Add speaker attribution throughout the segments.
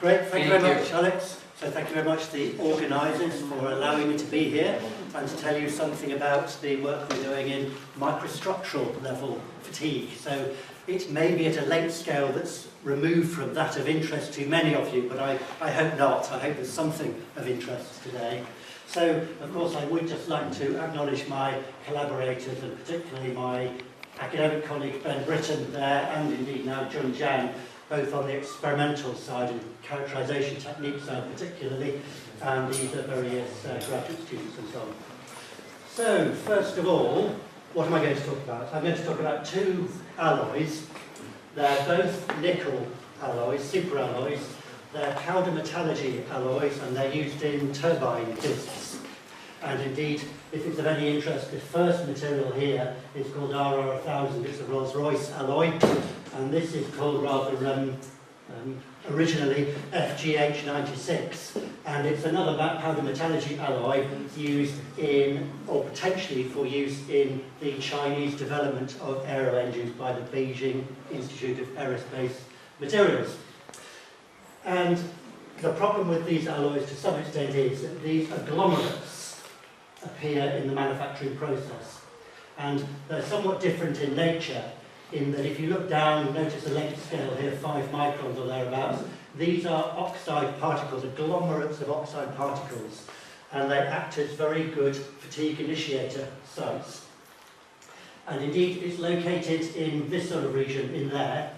Speaker 1: Great, thank you very much, Alex. So thank you very much to the organisers for allowing me to be here and to tell you something about the work we're doing in microstructural level fatigue. So it may be at a length scale that's removed from that of interest to many of you, but I hope not. I hope there's something of interest today. So, of course, I would just like to acknowledge my collaborators, and particularly my academic colleague Ben Britton there, and indeed now Jun Zhang, both on the experimental side and characterization technique side particularly, and the various graduate students and so on. So, first of all, what am I going to talk about? I'm going to talk about two alloys. They're both nickel alloys, superalloys. They're powder metallurgy alloys, and they're used in turbine discs. And indeed, if it's of any interest, the first material here is called RR1000. It's a Rolls-Royce alloy, and this is called rather originally FGH96, and it's another powder metallurgy alloy used in, or potentially for use in, the Chinese development of aero engines by the Beijing Institute of Aerospace Materials. And the problem with these alloys to some extent is that these agglomerates appear in the manufacturing process, and they're somewhat different in nature, in that if you look down, notice the length scale here, 5 microns or thereabouts. These are oxide particles, agglomerates of oxide particles, and they act as very good fatigue initiator sites. And indeed, it's located in this sort of region in there,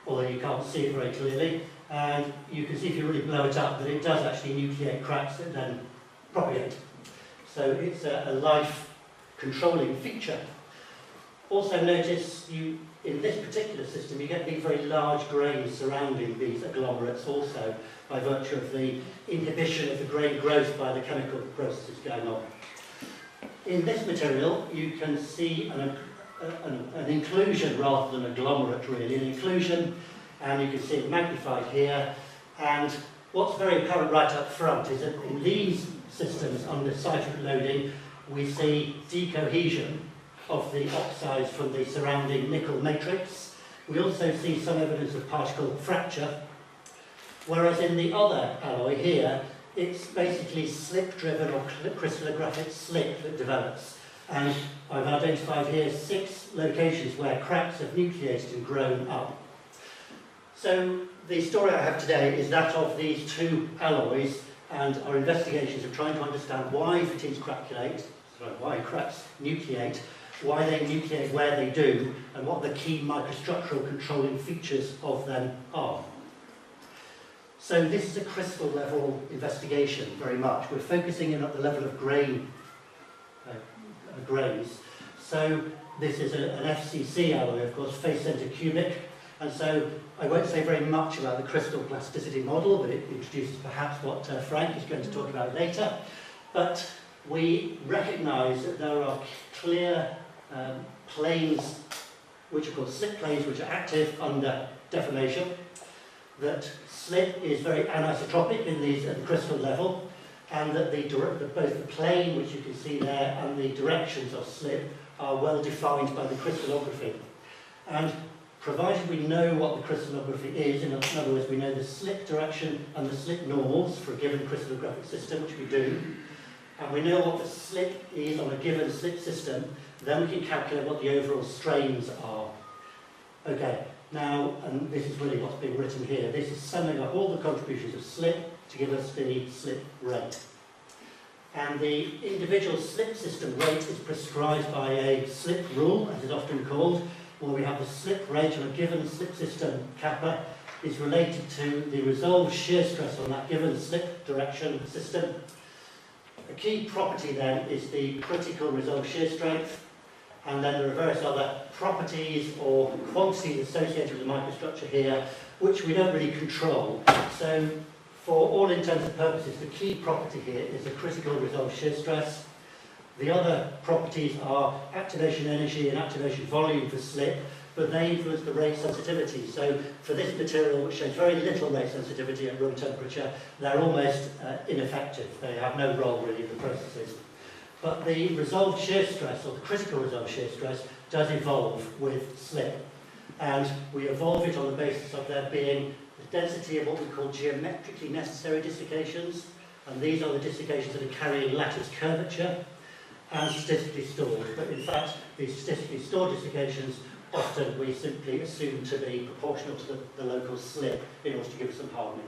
Speaker 1: although you can't see it very clearly, and you can see if you really blow it up that it does actually nucleate cracks that then propagate. So it's a life controlling feature. Also notice in this particular system you get these very large grains surrounding these agglomerates also by virtue of the inhibition of the grain growth by the chemical processes going on. In this material you can see an inclusion rather than agglomerate really, an inclusion, and you can see it magnified here, and what's very apparent right up front is that in these systems under cyclic loading we see decohesion of the oxides from the surrounding nickel matrix. We also see some evidence of particle fracture, whereas in the other alloy here, it's basically slip-driven or crystallographic slip that develops. And I've identified here 6 locations where cracks have nucleated and grown up. So the story I have today is that of these two alloys, and our investigations are trying to understand why fatigues why cracks nucleate, why they nucleate where they do, and what the key microstructural controlling features of them are. So this is a crystal level investigation very much. We're focusing in at the level of grains. So this is an FCC alloy, of course, face center cubic, and so I won't say very much about the crystal plasticity model, but it introduces perhaps what Frank is going to talk about later. But we recognise that there are clear planes, which are called slip planes, which are active under deformation, that slip is very anisotropic in these at the crystal level, and that both the plane, which you can see there, and the directions of slip are well defined by the crystallography. And provided we know what the crystallography is, in other words, we know the slip direction and the slip normals for a given crystallographic system, which we do, and we know what the slip is on a given slip system, then we can calculate what the overall strains are. Okay, now, and this is really what's being written here, this is summing up all the contributions of slip to give us the slip rate. And the individual slip system rate is prescribed by a slip rule, as it's often called, where we have the slip rate on a given slip system kappa is related to the resolved shear stress on that given slip direction system. A key property then is the critical resolved shear strength, and then there are various other properties or quantities associated with the microstructure here, which we don't really control. So, for all intents and purposes, the key property here is the critical resolved shear stress. The other properties are activation energy and activation volume for slip, but they influence the rate sensitivity. So for this material, which shows very little rate sensitivity at room temperature, they're almost ineffective. They have no role really in the processes. But the resolved shear stress, or the critical resolved shear stress, does evolve with slip. And we evolve it on the basis of there being the density of what we call geometrically necessary dislocations, and these are the dislocations that are carrying lattice curvature, and statistically stored. But in fact, these statistically stored dislocations often we simply assume to be proportional to the local slip in order to give us some hardening.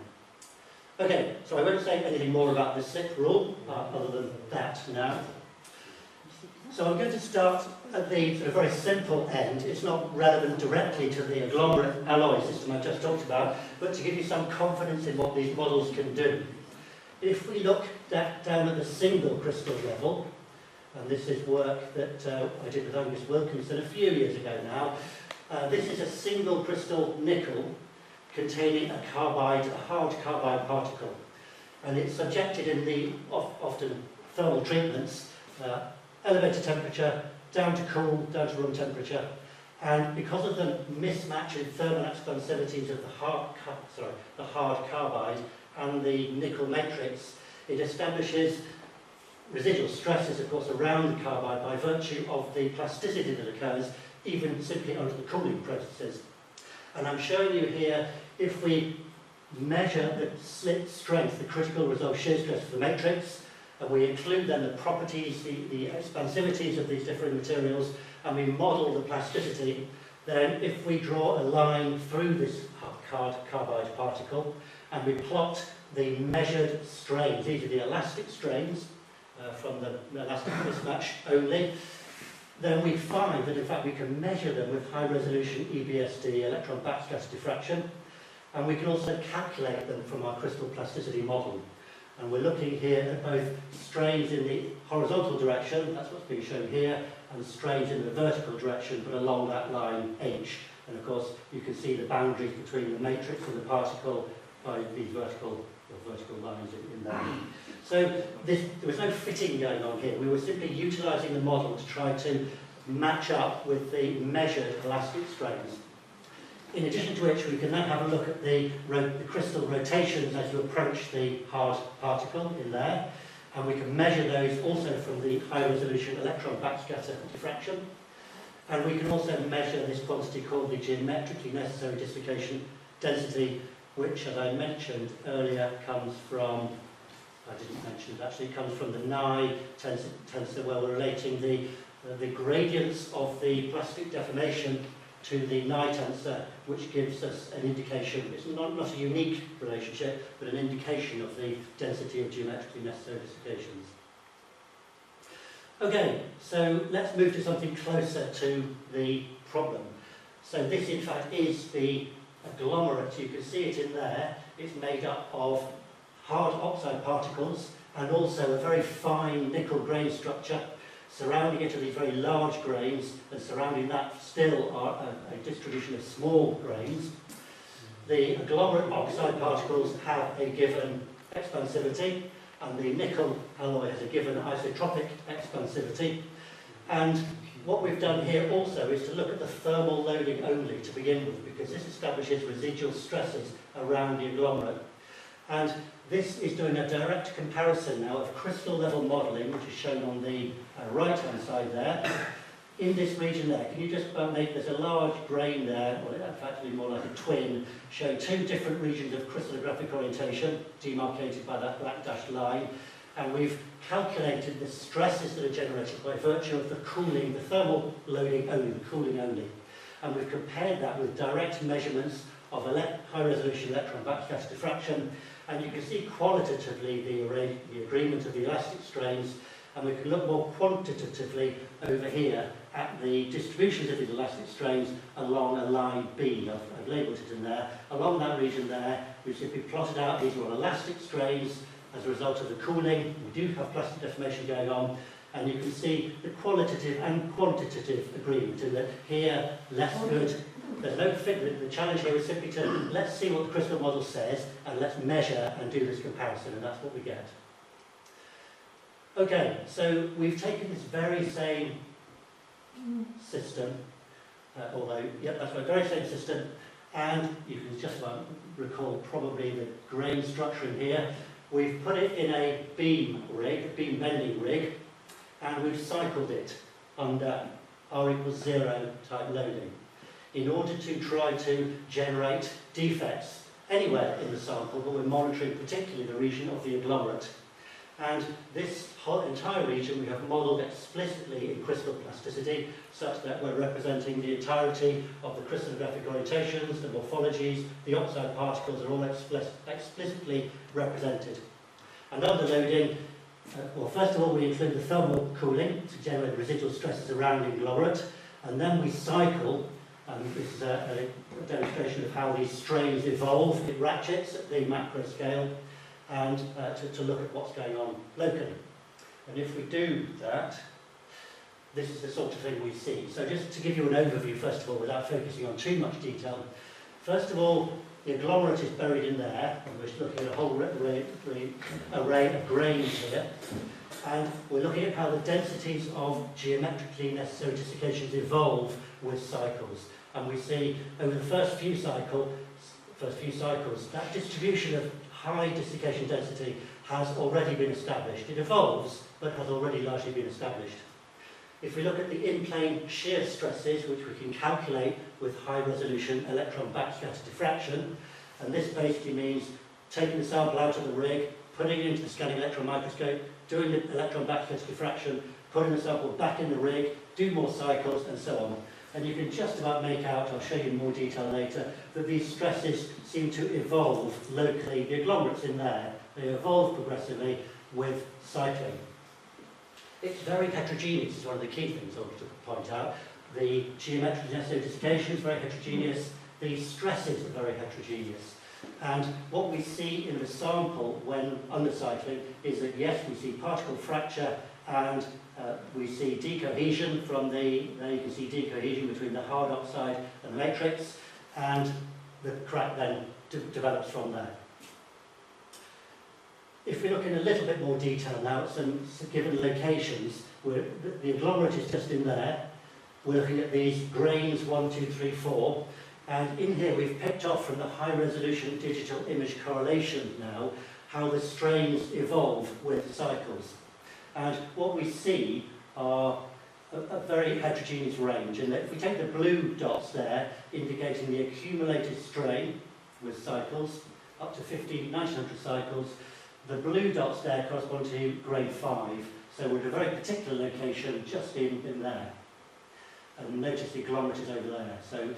Speaker 1: Okay, so I won't say anything more about the slip rule, other than that now. So I'm going to start at the sort of very simple end. It's not relevant directly to the agglomerate alloy system I've just talked about, but to give you some confidence in what these models can do. If we look down at the single crystal level, and this is work that I did with Angus Wilkinson a few years ago now, this is a single crystal nickel containing a hard carbide particle. And it's subjected in the often thermal treatments, elevated temperature, down to cool, down to room temperature. And because of the mismatch in thermal expansivities of the hard carbide and the nickel matrix, it establishes residual stresses, of course, around the carbide by virtue of the plasticity that occurs even simply under the cooling processes. And I'm showing you here, if we measure the slip strength, the critical resolve shear stress of the matrix, and we include then the properties, the expansivities of these different materials, and we model the plasticity, then if we draw a line through this hard carbide particle, and we plot the measured strains, these are the elastic strains, from the elastic mismatch only, then we find that in fact we can measure them with high resolution EBSD, electron backscatter diffraction, and we can also calculate them from our crystal plasticity model. And we're looking here at both strains in the horizontal direction, that's what's being shown here, and strains in the vertical direction, but along that line H. And of course you can see the boundaries between the matrix and the particle by these vertical lines in there. So there was no fitting going on here. We were simply utilising the model to try to match up with the measured elastic strains. In addition to which, we can then have a look at the crystal rotations as you approach the hard particle in there, and we can measure those also from the high-resolution electron backscatter diffraction. And we can also measure this quantity called the geometrically necessary dislocation density, which, as I mentioned earlier, comes from, I didn't mention it actually, comes from the Nye tensor, where we're relating the gradients of the plastic deformation to the Nye tensor, which gives us an indication. It's not a unique relationship, but an indication of the density of geometrically necessary dislocations. Okay, so let's move to something closer to the problem. So this, in fact, is the agglomerate. You can see it in there. It's made up of hard oxide particles and also a very fine nickel grain structure. Surrounding it are these very large grains, and surrounding that still are a distribution of small grains. The agglomerate oxide particles have a given expansivity, and the nickel alloy has a given isotropic expansivity. And what we've done here also is to look at the thermal loading only to begin with, because this establishes residual stresses around the agglomerate. And this is doing a direct comparison now of crystal level modelling, which is shown on the right-hand side there. In this region there, can you just make, there's a large grain there, or in fact it'll be more like a twin, showing two different regions of crystallographic orientation, demarcated by that black dashed line. And we've calculated the stresses that are generated by virtue of the cooling, the thermal loading only, the cooling only. And we've compared that with direct measurements of high-resolution electron backscatter diffraction, and you can see qualitatively the agreement of the elastic strains, and we can look more quantitatively over here at the distributions of these elastic strains along a line B. I've labelled it in there. Along that region there, we've simply plotted out these are all elastic strains as a result of the cooling. We do have plastic deformation going on, and you can see the qualitative and quantitative agreement in that here, less good. There's no fit. The challenge here is simply to let's see what the crystal model says, and let's measure and do this comparison, and that's what we get. Okay, so we've taken this very same system, that's the very same system, and you can just about recall probably the grain structure in here. We've put it in a beam rig, a beam bending rig, and we've cycled it under R=0 type loading in order to try to generate defects, anywhere in the sample, but we're monitoring particularly the region of the agglomerate. And this whole entire region we have modelled explicitly in crystal plasticity, such that we're representing the entirety of the crystallographic orientations, the morphologies, the oxide particles are all explicitly represented. And under loading, well, first of all, we include the thermal cooling to generate residual stresses around the agglomerate, and then we cycle, and this is a demonstration of how these strains evolve. It ratchets at the macro scale, and to look at what's going on locally. And if we do that, this is the sort of thing we see. So just to give you an overview, first of all, without focusing on too much detail, first of all, the agglomerate is buried in there, and we're looking at a whole array of grains here. And we're looking at how the densities of geometrically necessary desiccations evolve with cycles. And we see over the first few cycles, that distribution of high desiccation density has already been established. It evolves, but has already largely been established. If we look at the in-plane shear stresses, which we can calculate with high-resolution electron backscatter diffraction, and this basically means taking the sample out of the rig, putting it into the scanning electron microscope, doing the electron backscatter diffraction, putting the sample back in the rig, do more cycles, and so on. And you can just about make out, I'll show you in more detail later, that these stresses seem to evolve locally. The agglomerates in there, they evolve progressively with cycling. It's very heterogeneous, is one of the key things I want to point out. The geometrically necessary desiccation is very heterogeneous. The stresses are very heterogeneous. And what we see in the sample when undercycling is that, yes, we see particle fracture and we see decohesion from the, there you can see decohesion between the hard oxide and the matrix, and the crack then develops from there. If we look in a little bit more detail now at some given locations, where the agglomerate is just in there, we're looking at these grains 1, 2, 3, 4, and in here we've picked off from the high resolution digital image correlation now how the strains evolve with cycles. And what we see are a very heterogeneous range, and if we take the blue dots there indicating the accumulated strain with cycles up to 1900 cycles, the blue dots there correspond to grain 5, so we're at a very particular location just in there. And notice the agglomerate is over there. So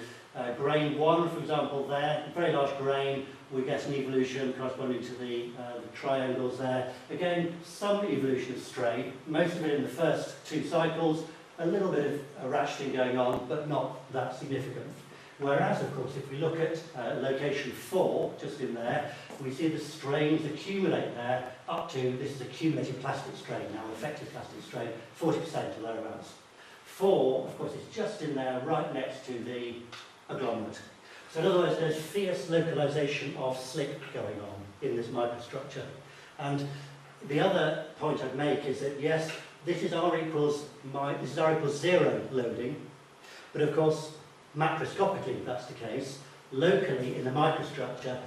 Speaker 1: grain 1, for example, there, very large grain, we get an evolution corresponding to the triangles there. Again, some evolution of strain, most of it in the first 2 cycles, a little bit of ratcheting going on, but not that significant. Whereas, of course, if we look at location 4, just in there, we see the strains accumulate there up to, this is accumulated plastic strain now, effective plastic strain, 40% or thereabouts. 4, of course, is just in there, right next to the agglomerate. So in other words, there's fierce localization of slick going on in this microstructure. And the other point I'd make is that, yes, this is R equals 0 loading, but of course, macroscopically, if that's the case, locally in the microstructure,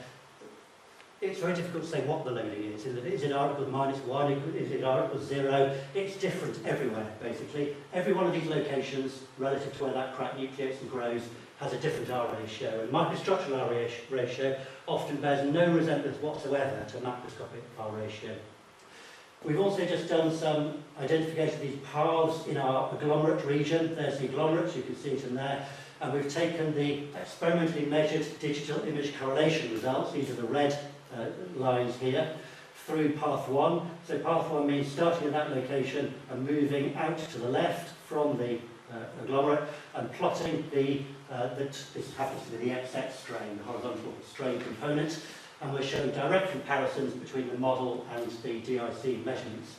Speaker 1: it's very difficult to say what the loading is. Is it R equals -1? Is it R equals 0? It's different everywhere, basically. Every one of these locations, relative to where that crack nucleates and grows, has a different R ratio. And microstructural R ratio often bears no resemblance whatsoever to macroscopic R ratio. We've also just done some identification of these paths in our agglomerate region. There's the agglomerate, you can see it in there. And we've taken the experimentally measured digital image correlation results, these are the red lines here, through path 1. So path 1 means starting at that location and moving out to the left from the agglomerate and plotting this happens to be the XX strain, the horizontal strain component, and we're showing direct comparisons between the model and the DIC measurements.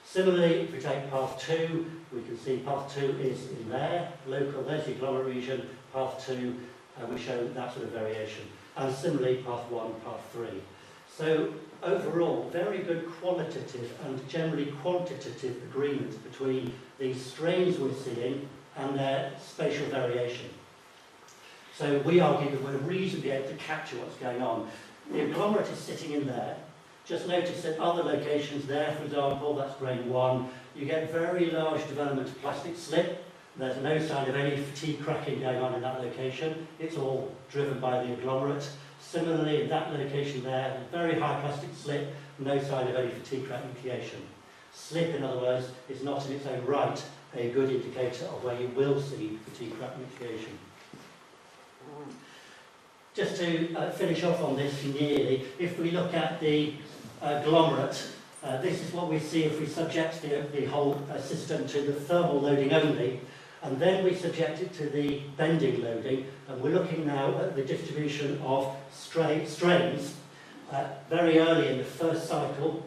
Speaker 1: Similarly, if we take path 2, we can see path 2 is in there, local, there's the agglomerate region, path 2, we show that sort of variation. And similarly, path 1, path 3. So overall, very good qualitative and generally quantitative agreement between the strains we're seeing and their spatial variation. So we argue that we're reasonably able to capture what's going on. The agglomerate is sitting in there. Just notice that other locations there, for example, that's grain 1, you get very large development of plastic slip. There's no sign of any fatigue cracking going on in that location. It's all driven by the agglomerate. Similarly, in that location there, very high plastic slip, no sign of any fatigue crack nucleation. Slip, in other words, is not in its own right a good indicator of where you will see fatigue crack nucleation. Just to finish off on this nearly, if we look at the agglomerate, this is what we see if we subject the whole system to the thermal loading only, and then we subject it to the bending loading, and we're looking now at the distribution of strains very early in the first cycle.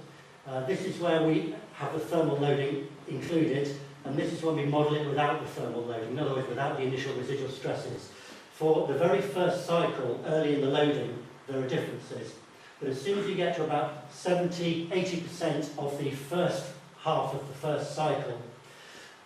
Speaker 1: This is where we have the thermal loading included, and this is when we model it without the thermal loading, in other words, without the initial residual stresses. For the very first cycle, early in the loading, there are differences. But as soon as you get to about 70–80% of the first half of the first cycle,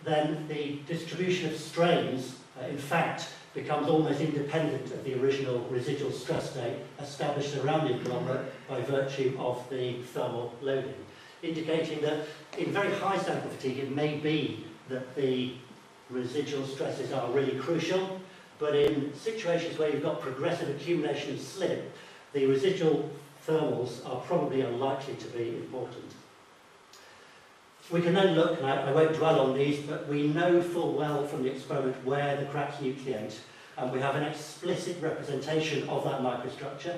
Speaker 1: then the distribution of strains, in fact, becomes almost independent of the original residual stress state established around the agglomerate by virtue of the thermal loading, indicating that in very high sample fatigue it may be that the residual stresses are really crucial, but in situations where you've got progressive accumulation of slip, the residual thermals are probably unlikely to be important. We can then look, and I won't dwell on these, but we know full well from the experiment where the cracks nucleate, and we have an explicit representation of that microstructure.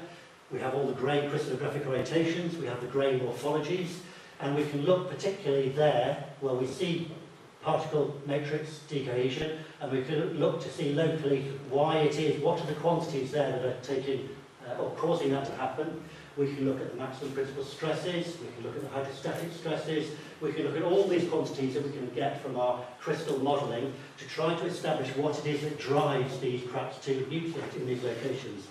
Speaker 1: We have all the grey crystallographic orientations, we have the grey morphologies, and we can look particularly there where we see particle matrix decohesion, and we can look to see locally why it is, what are the quantities there that are taking or causing that to happen. We can look at the maximum principal stresses, we can look at the hydrostatic stresses, we can look at all these quantities that we can get from our crystal modelling to try to establish what it is that drives these cracks to nucleate in these locations.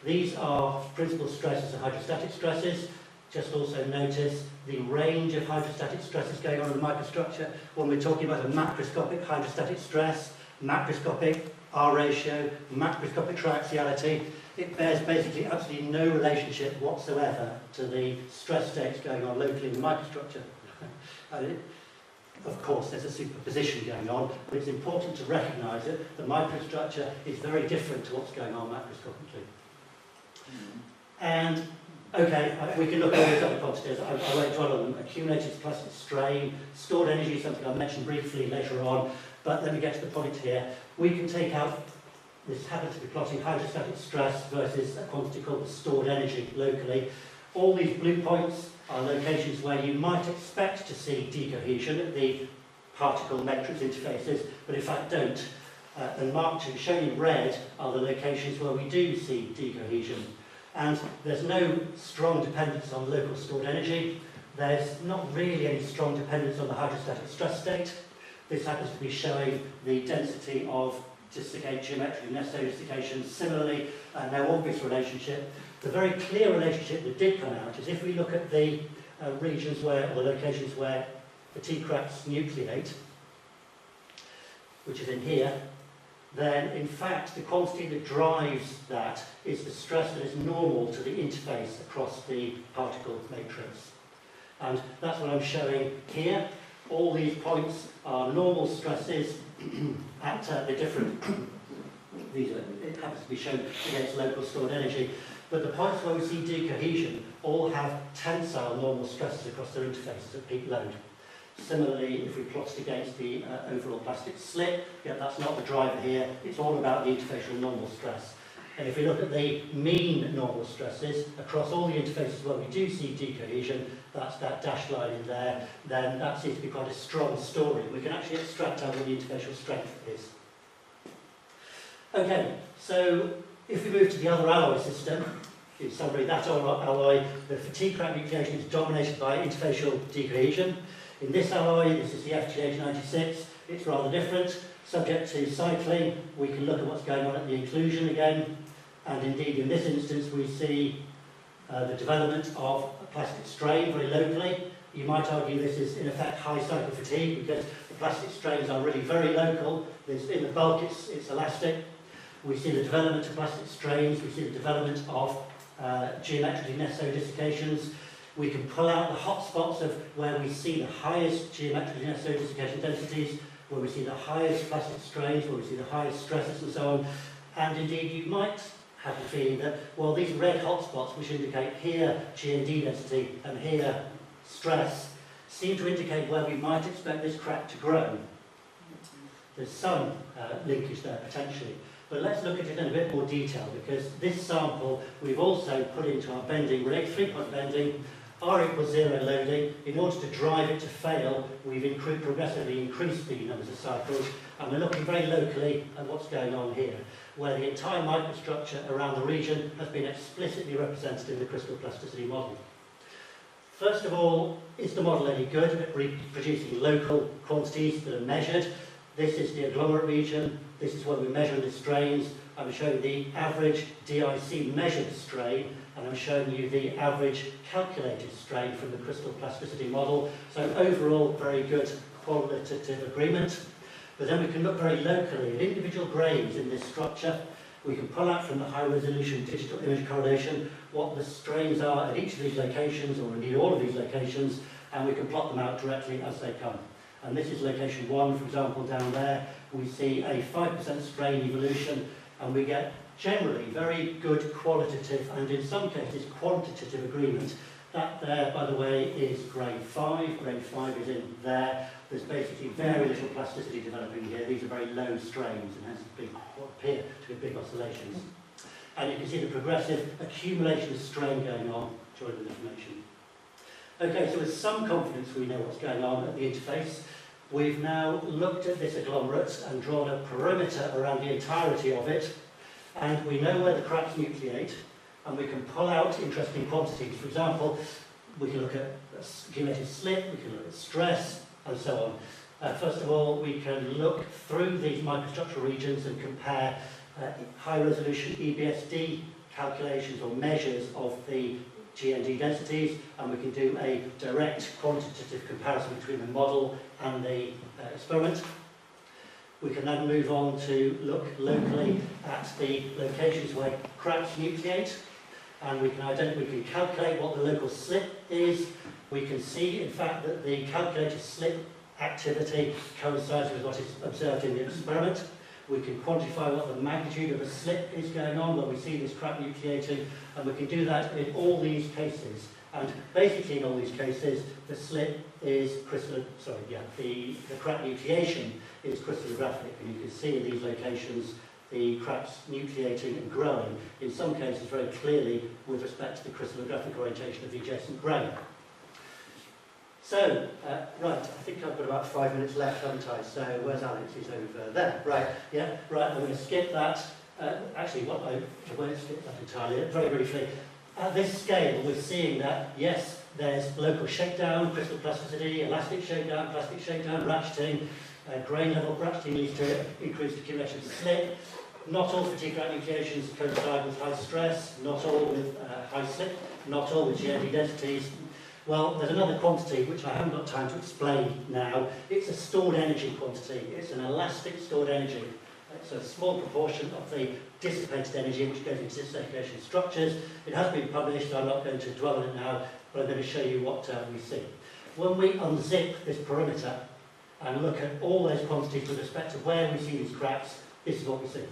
Speaker 1: These are principal stresses and hydrostatic stresses. Just also notice the range of hydrostatic stresses going on in the microstructure. When we're talking about a macroscopic hydrostatic stress, macroscopic R ratio, macroscopic triaxiality, it bears basically absolutely no relationship whatsoever to the stress states going on locally in the microstructure. Of course, there's a superposition going on, but it's important to recognise that the microstructure is very different to what's going on macroscopically. And, okay, we can look at all these other quantities. I won't dwell on them. Accumulated plastic strain, stored energy, something I'll mention briefly later on, but let me get to the point here. We can take out, this happens to be plotting hydrostatic stress versus a quantity called the stored energy locally. All these blue points are locations where you might expect to see decohesion at the particle matrix interfaces, but in fact don't. And marked and shown in red are the locations where we do see decohesion. And there's no strong dependence on local stored energy. There's not really any strong dependence on the hydrostatic stress state. This happens to be showing the density of geometrically necessary desiccation. Similarly, no obvious relationship. The very clear relationship that did come out is if we look at the regions where, or the locations where fatigue cracks nucleate, which is in here, then in fact the quantity that drives that is the stress that is normal to the interface across the particle matrix. And that's what I'm showing here. All these points are normal stresses at the different, it happens to be shown against local stored energy, but the points where we see decohesion all have tensile normal stresses across their interfaces at peak load. Similarly, if we plot it against the overall plastic slip, that's not the driver here, it's all about the interfacial normal stress. And if we look at the mean normal stresses across all the interfaces where we do see decohesion, that's that dashed line in there, then that seems to be quite a strong story. We can actually extract out what the interfacial strength is. Okay, so if we move to the other alloy system, in summary, that alloy, the fatigue crack nucleation is dominated by interfacial decohesion. In this alloy, this is the FGH96, it's rather different. Subject to cycling, we can look at what's going on at the inclusion again, and indeed in this instance we see the development of a plastic strain very locally. You might argue this is in effect high cycle fatigue because the plastic strains are really very local. In the bulk it's elastic. We see the development of plastic strains, we see the development of geometrically necessary desiccations. We can pull out the hotspots of where we see the highest geometrically necessary desiccation densities, where we see the highest plastic strains, where we see the highest stresses and so on. And indeed you might have the feeling that, well, these red hotspots, which indicate here G&D density and here stress, seem to indicate where we might expect this crack to grow. There's some linkage there potentially, but let's look at it in a bit more detail, because this sample we've also put into our bending rig, 3-point bending, R equals 0 loading. In order to drive it to fail, we've progressively increased the numbers of cycles, and we're looking very locally at what's going on here, where the entire microstructure around the region has been explicitly represented in the crystal plasticity model. First of all, is the model any good at reproducing local quantities that are measured? This is the agglomerate region. This is where we're measuring the strains. I'm showing the average DIC measured strain, and I'm showing you the average calculated strain from the crystal plasticity model. So overall, very good qualitative agreement. But then we can look very locally at individual grains in this structure. We can pull out from the high-resolution digital image correlation what the strains are at each of these locations, or indeed all of these locations, and we can plot them out directly as they come. And this is location 1, for example, down there. We see a 5% strain evolution, and we get generally very good qualitative and in some cases quantitative agreement. That there, by the way, is grade 5. Grade 5 is in there. There's basically very little plasticity developing here. These are very low strains and hence what appear to be big oscillations. And you can see the progressive accumulation of strain going on during the deformation. Okay, so with some confidence we know what's going on at the interface. We've now looked at this agglomerate and drawn a perimeter around the entirety of it, and we know where the cracks nucleate, and we can pull out interesting quantities. For example, we can look at accumulated slip, we can look at stress, and so on. First of all, we can look through these microstructural regions and compare high-resolution EBSD calculations or measures of the G&D densities, and we can do a direct quantitative comparison between the model and the experiment. We can then move on to look locally at the locations where cracks nucleate, and we can calculate what the local slip is. We can see, in fact, that the calculated slip activity coincides with what is observed in the experiment. We can quantify what the magnitude of a slip is going on when we see this crack nucleating, and we can do that in all these cases. And basically in all these cases, the slip is the crack nucleation is crystallographic, and you can see in these locations the cracks nucleating and growing, in some cases very clearly with respect to the crystallographic orientation of the adjacent grain. So, right, I think I've got about 5 minutes left, haven't I? So, where's Alex? He's over there. Right, yeah, right, I'm going to skip that. Actually, I won't skip that entirely, very briefly. At this scale, we're seeing that, yes, there's local shakedown, crystal plasticity, elastic shakedown, plastic shakedown, ratcheting, grain level ratcheting leads to increased accumulation of slip. Not all fatigue crack nucleations coincide with high stress, not all with high slip, not all with G&D densities. Well, there's another quantity which I haven't got time to explain now. It's a stored energy quantity. It's an elastic stored energy. It's a small proportion of the dissipated energy which goes into circulation structures. It has been published, so I'm not going to dwell on it now, but I'm going to show you what we see. When we unzip this perimeter and look at all those quantities with respect to where we see these cracks, this is what we see.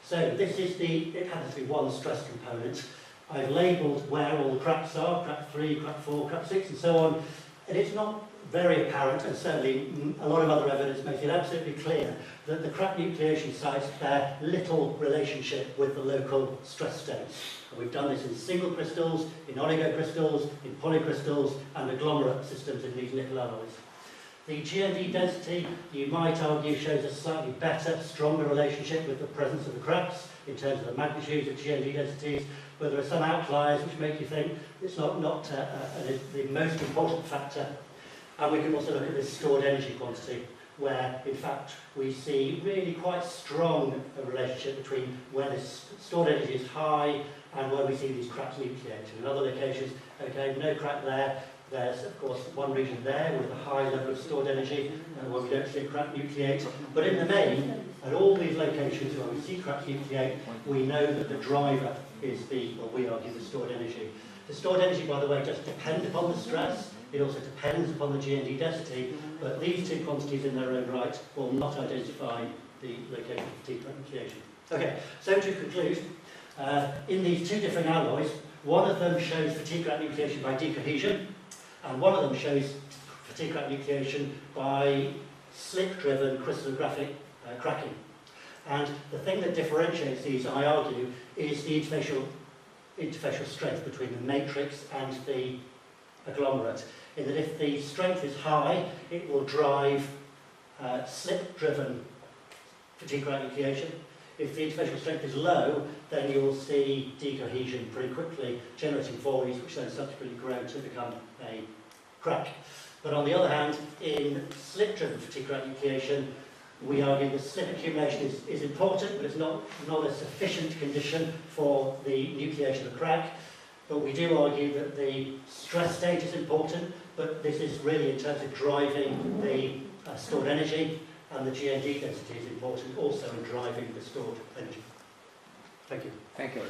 Speaker 1: So this is it happens to be one stress component. I've labelled where all the cracks are, crack 3, crack 4, crack 6 and so on, and it's not very apparent, and certainly a lot of other evidence makes it absolutely clear that the crack nucleation sites bear little relationship with the local stress states. And we've done this in single crystals, in oligocrystals, in polycrystals and agglomerate systems in these nickel alloys. The G&D density, you might argue, shows a slightly better, stronger relationship with the presence of the cracks in terms of the magnitudes of G&D densities, but there are some outliers which make you think it's not the most important factor. And we can also look at this stored energy quantity, where in fact we see really quite strong relationship between where this stored energy is high and where we see these cracks nucleating. In other locations, okay, no crack there. There's, of course, one region there with a high level of stored energy where we don't see a crack nucleate. But in the main, at all these locations where we see cracks nucleate, we know that the driver is we argue, the stored energy. The stored energy, by the way, does depend upon the stress. It also depends upon the G&D density, but these two quantities in their own right will not identify the location of fatigue crack nucleation. Okay, so to conclude, In these two different alloys, one of them shows fatigue-crack nucleation by decohesion, and one of them shows fatigue-crack nucleation by slip-driven crystallographic cracking. And the thing that differentiates these, I argue, is the interfacial strength between the matrix and the agglomerate. In that if the strength is high, it will drive slip-driven fatigue-crack nucleation. If the interfacial strength is low, then you'll see decohesion pretty quickly, generating voids, which then subsequently grow to become a crack. But on the other hand, in slip-driven fatigue-crack nucleation, we argue that slip accumulation is important, but it's not a sufficient condition for the nucleation of crack. But we do argue that the stress state is important, but this is really in terms of driving the stored energy, and the GND density is important also in driving the stored energy. Thank you.
Speaker 2: Thank you.